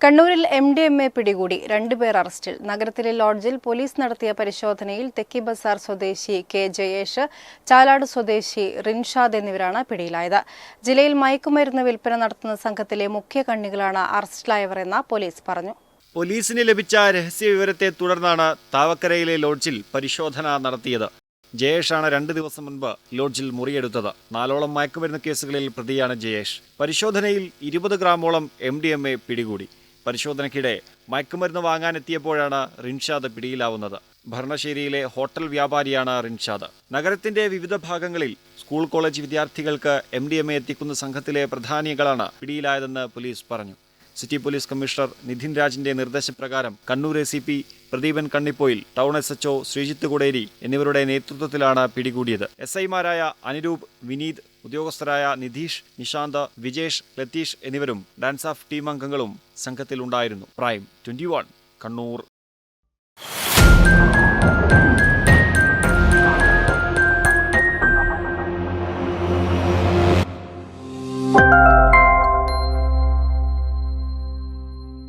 കണ്ണൂരിൽ MDMA പിടികൂടി 2 പേർ അറസ്റ്റിൽ. നഗരത്തിലെ ലോഡ്ജിൽ പോലീസ് നടത്തിയ പരിശോധനയിൽ തെക്കി ബസാർ സ്വദേശി കെ ജയേഷ്, ചാലാട് സ്വദേശി റിൻഷാദ് എന്നിവരാണ് പിടിയിലായത്. ജില്ലയിൽ മയക്കുമരുന്ന് വിൽപ്പന നടത്തുന്ന സംഘത്തിലെ മുഖ്യ കണ്ണികളാണ് അറസ്റ്റിലായവരെന്ന് പോലീസ് പറഞ്ഞു. പോലീസിന് ലഭിച്ച രഹസ്യവിവരത്തെ തുടർന്നാണ് താവക്കരയിലെ ലോഡ്ജിൽ പരിശോധന നടത്തിയത്. ജയേഷാണ് 2 ദിവസം മുൻപ് ലോഡ്ജിൽ മുറിയെടുത്തത്. 4ഓളം മയക്കുമരുന്ന് കേസുകളിൽ പ്രതിയാണ് ജയേഷ്. പരിശോധനയിൽ 20 ഗ്രാമോളം MDMA പിടികൂടി. പരിശോധനയ്ക്കിടെ മയക്കുമരുന്ന് വാങ്ങാനെത്തിയപ്പോഴാണ് റിൻഷാദ് പിടിയിലാവുന്നത്. ഭരണശ്ശേരിയിലെ ഹോട്ടൽ വ്യാപാരിയാണ് റിൻഷാദ്. നഗരത്തിന്റെ വിവിധ ഭാഗങ്ങളിൽ സ്കൂൾ കോളേജ് വിദ്യാർത്ഥികൾക്ക് MDMA എത്തിക്കുന്ന സംഘത്തിലെ പ്രധാനികളാണ് പിടിയിലായതെന്ന് പോലീസ് പറഞ്ഞു. സിറ്റി പോലീസ് കമ്മീഷണർ നിധിൻ രാജിന്റെ നിർദ്ദേശപ്രകാരം Kannur ACP Pradeepan Kannippoyil, town SHO Sreejith Kuderi എന്നിവരുടെ നേതൃത്വത്തിലാണ് പിടികൂടിയത്. SIമാരായ അനുരൂപ്, വിനീത്, ഉദ്യോഗസ്ഥരായ നിധീഷ്, നിശാന്ത്, വിജേഷ്, ലതീഷ് എന്നിവരും ഡാൻസ് ഓഫ് ടീം അംഗങ്ങളും സംഘത്തിലുണ്ടായിരുന്നു. പ്രൈം 21 കണ്ണൂർ.